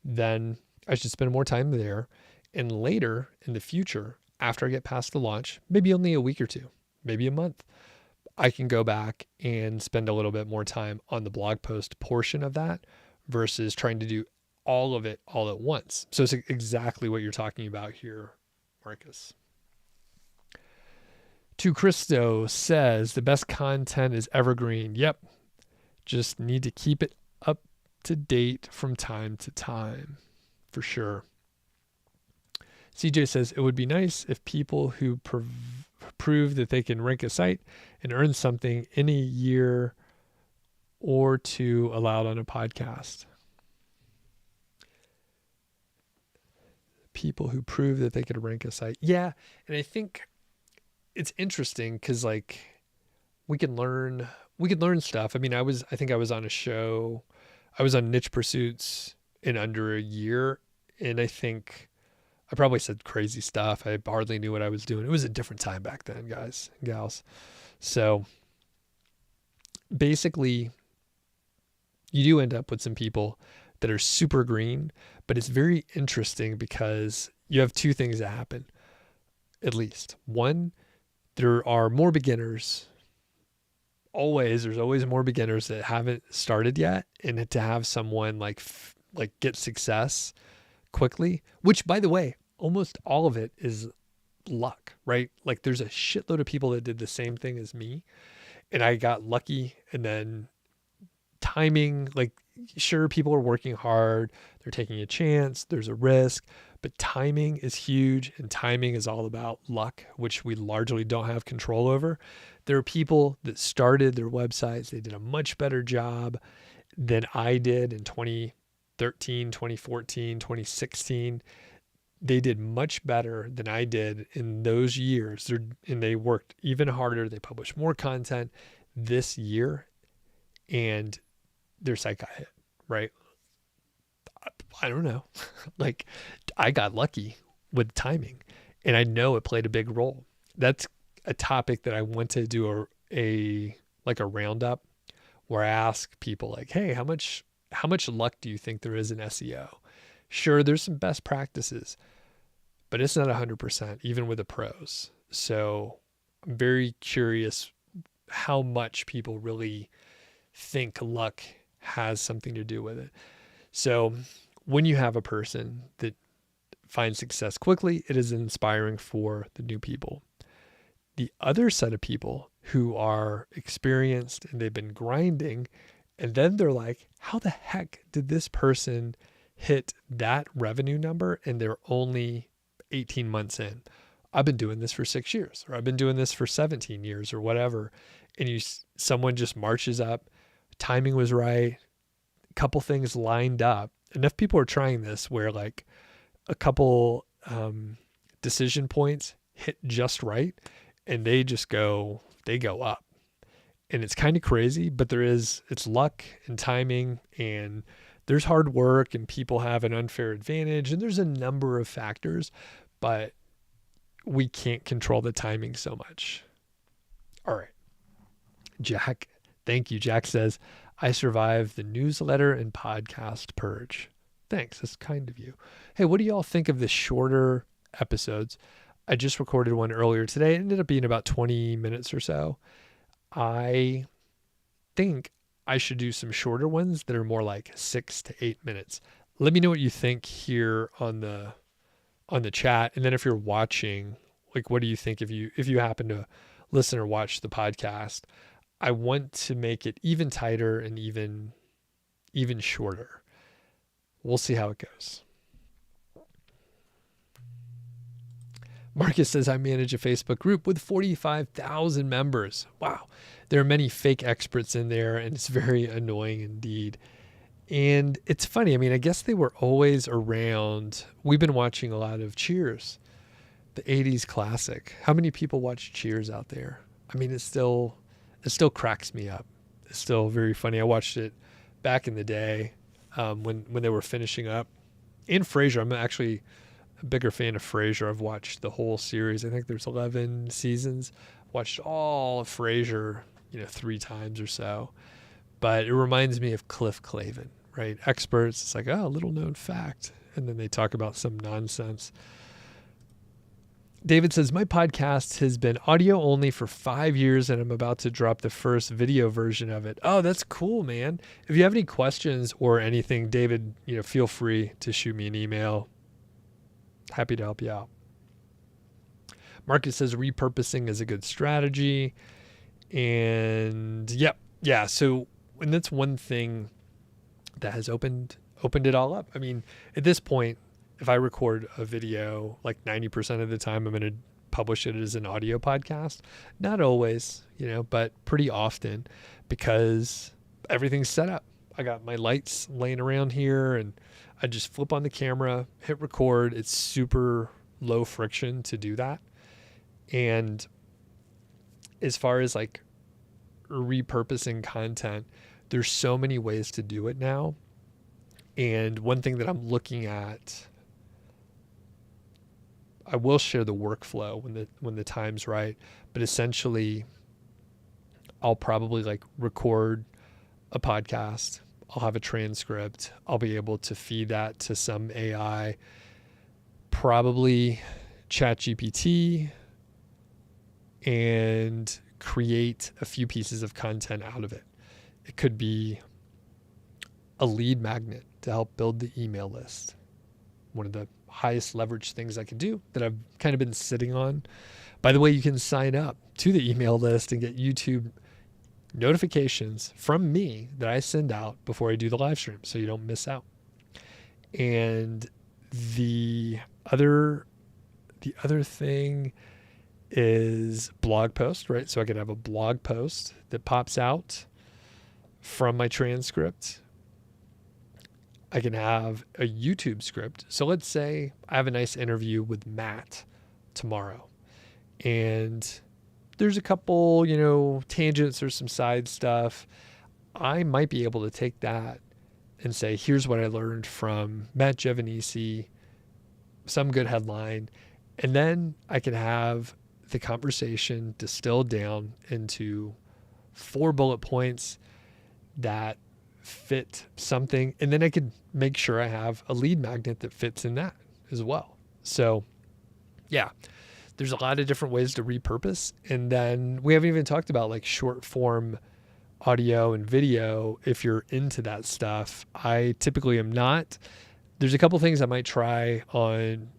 then I should spend more time there. And later in the future, after I get past the launch, maybe only a week or two, maybe a month, I can go back and spend a little bit more time on the blog post portion of that versus trying to do all of it all at once. So it's exactly what you're talking about here, Marcus. To Christo says, the best content is evergreen. Yep. Just need to keep it up to date from time to time, for sure. CJ says, it would be nice if people who prove that they can rank a site and earn something in a year or two allowed on a podcast. People who prove that they could rank a site. Yeah. And I think it's interesting because, like, we can learn stuff. I mean, I think I was on a show, I was on Niche Pursuits in under a year. And I think I probably said crazy stuff. I hardly knew what I was doing. It was a different time back then, guys and gals. So basically, you do end up with some people that are super green, but it's very interesting because you have two things that happen, at least. One, there are more beginners. There's always more beginners that haven't started yet, and to have someone like get success quickly, which by the way, almost all of it is luck, right? Like there's a shitload of people that did the same thing as me, and I got lucky. And then timing, like sure, people are working hard, they're taking a chance, there's a risk, but timing is huge, and timing is all about luck, which we largely don't have control over. There are people that started their websites, they did a much better job than I did in 2013, 2014, 2016. They did much better than I did in those years. And they worked even harder. They published more content this year, and their site got hit, right? I don't know. Like I got lucky with timing, and I know it played a big role. That's a topic that I want to do a roundup where I ask people like, hey, how much luck do you think there is in SEO? Sure, there's some best practices, but it's not 100%, even with the pros. So I'm very curious how much people really think luck has something to do with it. So when you have a person that finds success quickly, it is inspiring for the new people. The other set of people who are experienced and they've been grinding, and then they're like, how the heck did this person hit that revenue number and they're only 18 months in? I've been doing this for 6 years, or I've been doing this for 17 years or whatever. And someone just marches up, timing was right, a couple things lined up. Enough people are trying this where like a couple decision points hit just right, and they go up. And it's kind of crazy, but it's luck and timing, and there's hard work, and people have an unfair advantage, and there's a number of factors, but we can't control the timing so much. All right. Jack, thank you. Jack says, I survived the newsletter and podcast purge. Thanks. That's kind of you. Hey, what do y'all think of the shorter episodes? I just recorded one earlier today. It ended up being about 20 minutes or so. I think I should do some shorter ones that are more like 6 to 8 minutes. Let me know what you think here on the chat. And then if you're watching, like, what do you think if you happen to listen or watch the podcast? I want to make it even tighter and even shorter. We'll see how it goes. Marcus says, I manage a Facebook group with 45,000 members. Wow. There are many fake experts in there, and it's very annoying indeed. And it's funny. I mean, I guess they were always around. We've been watching a lot of Cheers, the 80s classic. How many people watch Cheers out there? I mean, it still cracks me up. It's still very funny. I watched it back in the day when they were finishing up. And Frasier, I'm actually a bigger fan of Frasier. I've watched the whole series. I think there's 11 seasons. Watched all of Frasier, 3 times or so. But it reminds me of Cliff Clavin, right? Experts, it's like, oh, little known fact. And then they talk about some nonsense. David says, my podcast has been audio only for 5 years, and I'm about to drop the first video version of it. Oh, that's cool, man. If you have any questions or anything, David, feel free to shoot me an email. Happy to help you out. Marcus says repurposing is a good strategy. And yeah. So, and that's one thing that has opened it all up. I mean, at this point, if I record a video, like 90% of the time, I'm going to publish it as an audio podcast. Not always, but pretty often, because everything's set up. I got my lights laying around here, and I just flip on the camera, hit record. It's super low friction to do that. And as far as like repurposing content, there's so many ways to do it now. And one thing that I'm looking at, I will share the workflow when the time's right, but essentially I'll probably like record a podcast. I'll have a transcript. I'll be able to feed that to some AI, probably ChatGPT, and create a few pieces of content out of it. It could be a lead magnet to help build the email list. One of the highest leverage things I can do that I've kind of been sitting on. By the way, you can sign up to the email list and get YouTube notifications from me that I send out before I do the live stream, so you don't miss out. And the other thing is blog post, right? So I could have a blog post that pops out from my transcript. I can have a YouTube script. So let's say I have a nice interview with Matt tomorrow, and there's a couple, tangents or some side stuff. I might be able to take that and say, here's what I learned from Matt Giovanisci, some good headline. And then I can have the conversation distilled down into 4 bullet points that fit something. And then I could make sure I have a lead magnet that fits in that as well. So yeah, there's a lot of different ways to repurpose. And then we haven't even talked about like short form audio and video. If you're into that stuff, I typically am not. There's a couple things I might try on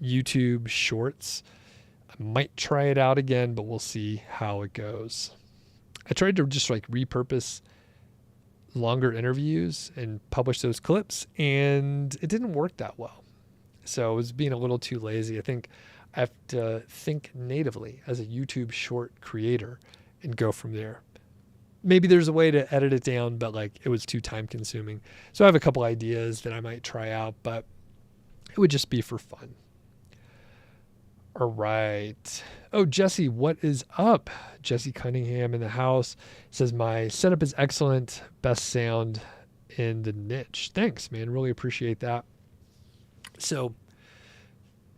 YouTube Shorts. I might try it out again, but we'll see how it goes. I tried to just like repurpose longer interviews and publish those clips, and it didn't work that well. So I was being a little too lazy. I think I have to think natively as a YouTube short creator and go from there. Maybe there's a way to edit it down, but like it was too time consuming. So I have a couple ideas that I might try out, but it would just be for fun. All right. Oh, Jesse, what is up? Jesse Cunningham in the house says, my setup is excellent. Best sound in the niche. Thanks, man. Really appreciate that. So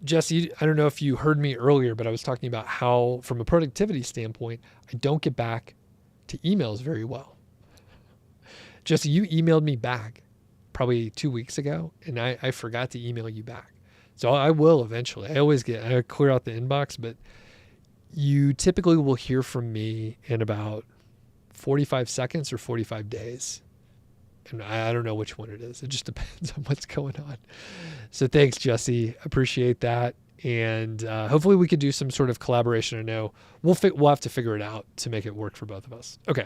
Jesse, I don't know if you heard me earlier, but I was talking about how, from a productivity standpoint, I don't get back to emails very well. Jesse, you emailed me back probably 2 weeks ago, and I forgot to email you back. So I will eventually. I clear out the inbox, but you typically will hear from me in about 45 seconds or 45 days. And I don't know which one it is. It just depends on what's going on. So thanks, Jesse. Appreciate that. And hopefully we could do some sort of collaboration. I know we'll have to figure it out to make it work for both of us. Okay.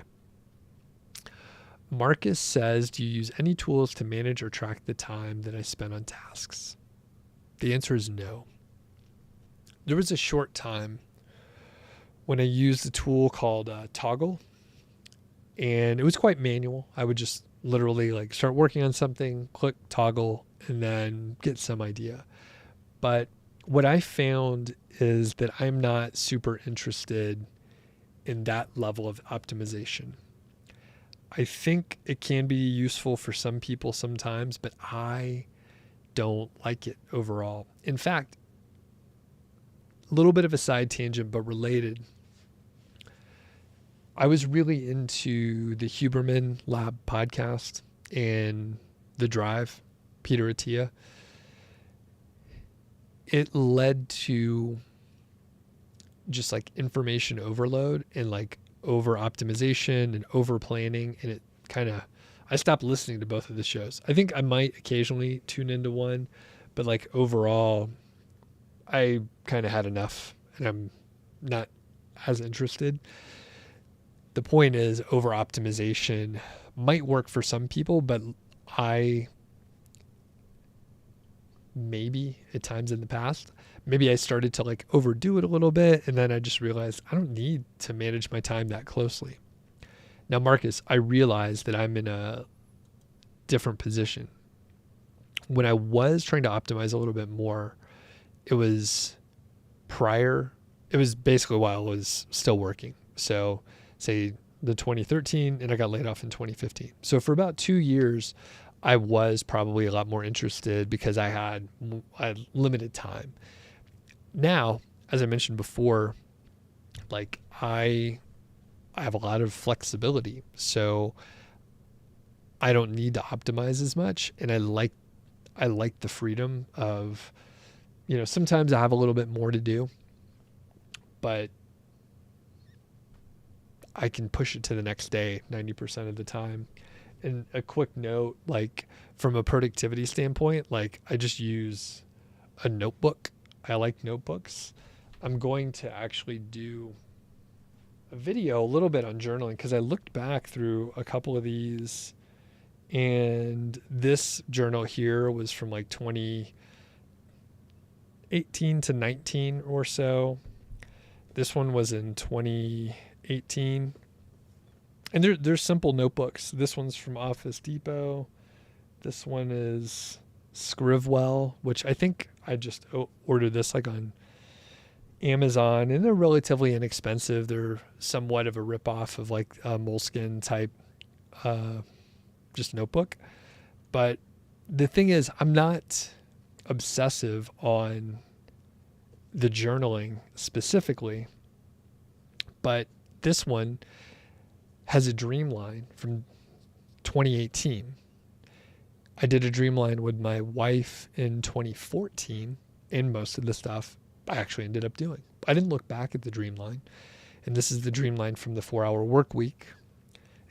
Marcus says, do you use any tools to manage or track the time that I spend on tasks? The answer is no. There was a short time when I used a tool called Toggle, and it was quite manual. I would just literally like start working on something, click Toggle, and then get some idea. But what I found is that I'm not super interested in that level of optimization. I think it can be useful for some people sometimes, but I don't like it overall. In fact, a little bit of a side tangent, but related. I was really into the Huberman Lab podcast and The Drive, Peter Attia. It led to just like information overload and like over optimization and over planning. And it I stopped listening to both of the shows. I think I might occasionally tune into one, but like overall, I kind of had enough and I'm not as interested. The point is, over optimization might work for some people, but maybe at times in the past, maybe I started to like overdo it a little bit. And then I just realized I don't need to manage my time that closely. Now, Marcus, I realized that I'm in a different position. When I was trying to optimize a little bit more, it was basically while I was still working. So say the 2013, and I got laid off in 2015. So for about 2 years, I was probably a lot more interested because I had limited time. Now, as I mentioned before, like I have a lot of flexibility. So I don't need to optimize as much. And I like the freedom of, sometimes I have a little bit more to do, but I can push it to the next day 90% of the time. And a quick note, like from a productivity standpoint, like I just use a notebook. I like notebooks. I'm going to actually do a video a little bit on journaling because I looked back through a couple of these, and this journal here was from like 2018 to 19 or so. This one was in 2018. And they're simple notebooks. This one's from Office Depot. This one is Scrivwell, which I think I just ordered this like on Amazon, and they're relatively inexpensive. They're somewhat of a ripoff of like a Moleskine type just notebook. But the thing is, I'm not obsessive on the journaling specifically, but this one has a dream line from 2018. I did a dream line with my wife in 2014, and most of the stuff I actually ended up doing. I didn't look back at the dream line. And this is the dream line from the 4-hour work week.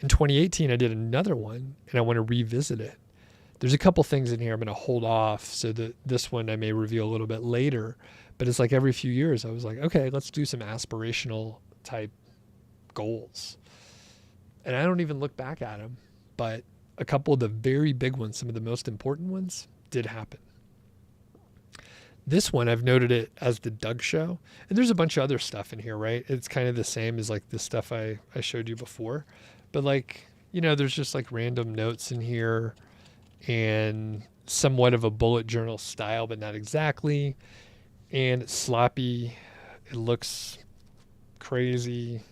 In 2018, I did another one, and I want to revisit it. There's a couple things in here I'm going to hold off so that this one I may reveal a little bit later. But it's like every few years I was like, okay, let's do some aspirational type goals. And I don't even look back at them, but a couple of the very big ones, some of the most important ones, did happen. This one, I've noted it as the Doug Show. And there's a bunch of other stuff in here, right? It's kind of the same as like the stuff I showed you before. But like, there's just like random notes in here and somewhat of a bullet journal style, but not exactly. And it's sloppy. It looks crazy.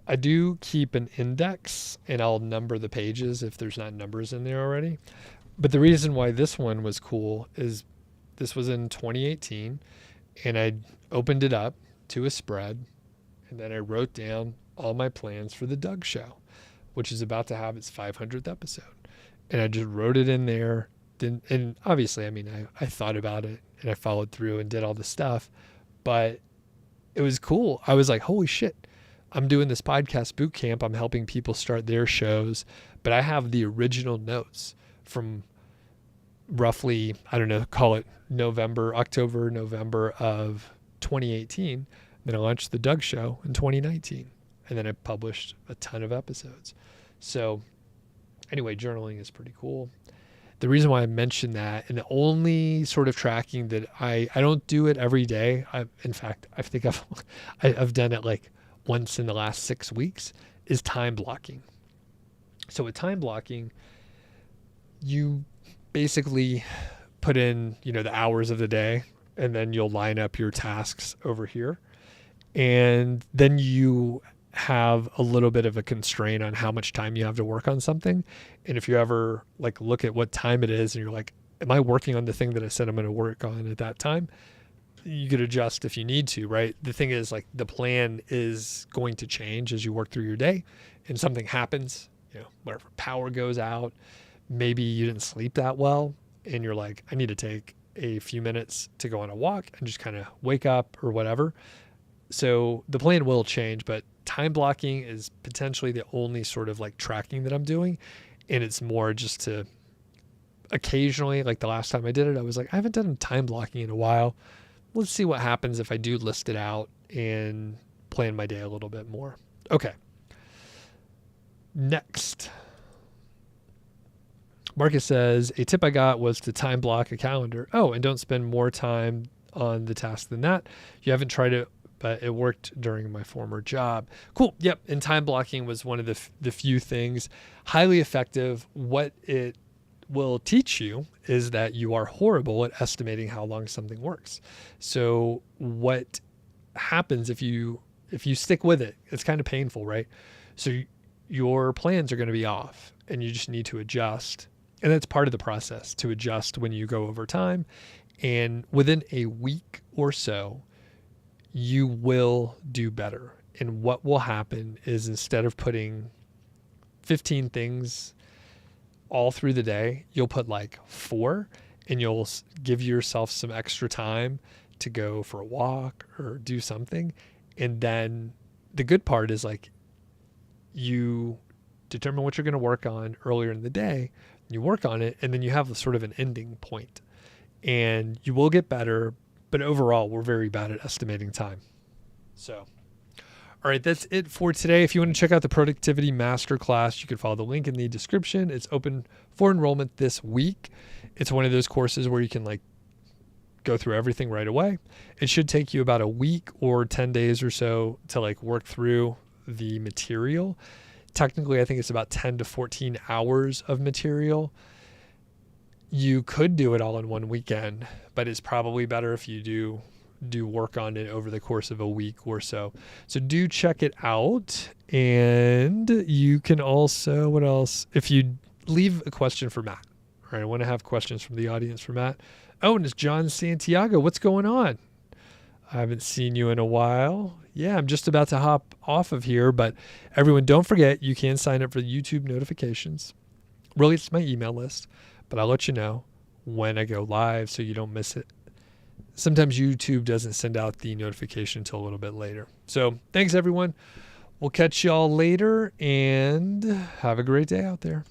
I do keep an index, and I'll number the pages if there's not numbers in there already. But the reason why this one was cool is this was in 2018, and I opened it up to a spread, and then I wrote down all my plans for the Doug Show, which is about to have its 500th episode. And I just wrote it in there. And obviously, I thought about it, and I followed through and did all the stuff, but it was cool. I was like, holy shit. I'm doing this podcast boot camp. I'm helping people start their shows, but I have the original notes from roughly, I don't know, call it October, November of 2018. Then I launched the Doug Show in 2019, and then I published a ton of episodes. So anyway, journaling is pretty cool. The reason why I mentioned that, and the only sort of tracking that I don't do it every day. In fact, I think I've done it like once in the last 6 weeks, is time blocking. So with time blocking, you basically put in, the hours of the day, and then you'll line up your tasks over here. And then you have a little bit of a constraint on how much time you have to work on something. And if you ever like look at what time it is and you're like, am I working on the thing that I said I'm going to work on at that time? You could adjust if you need to, right? The thing is, like, the plan is going to change as you work through your day, and something happens, whatever, power goes out, maybe you didn't sleep that well, and you're like, I need to take a few minutes to go on a walk and just kind of wake up or whatever. So the plan will change, but time blocking is potentially the only sort of like tracking that I'm doing. And it's more just to occasionally, like the last time I did it, I was like, I haven't done time blocking in a while. Let's see what happens if I do list it out and plan my day a little bit more. Okay. Next. Marcus says, a tip I got was to time block a calendar. Oh, and don't spend more time on the task than that. You haven't tried it, but it worked during my former job. Cool. Yep. And time blocking was one of the few things. Highly effective. What it will teach you is that you are horrible at estimating how long something works. So what happens if you stick with it? It's kind of painful, right? So your plans are going to be off, and you just need to adjust. And that's part of the process, to adjust when you go over time. And within a week or so, you will do better. And what will happen is, instead of putting 15 things all through the day, you'll put like 4, and you'll give yourself some extra time to go for a walk or do something. And then the good part is like you determine what you're going to work on earlier in the day, you work on it, and then you have sort of an ending point. And you will get better, but overall, we're very bad at estimating time. So, all right, that's it for today. If you want to check out the Productivity Masterclass, you can follow the link in the description. It's open for enrollment this week. It's one of those courses where you can like go through everything right away. It should take you about a week or 10 days or so to like work through the material. Technically, I think it's about 10 to 14 hours of material. You could do it all in one weekend, but it's probably better if you do work on it over the course of a week or so. So do check it out. And you can also, what else? If you leave a question for Matt, right? I want to have questions from the audience for Matt. Oh, and it's John Santiago. What's going on? I haven't seen you in a while. Yeah, I'm just about to hop off of here, but everyone, don't forget, you can sign up for the YouTube notifications. Really, it's my email list, but I'll let you know when I go live so you don't miss it. Sometimes YouTube doesn't send out the notification until a little bit later. So thanks, everyone. We'll catch y'all later, and have a great day out there.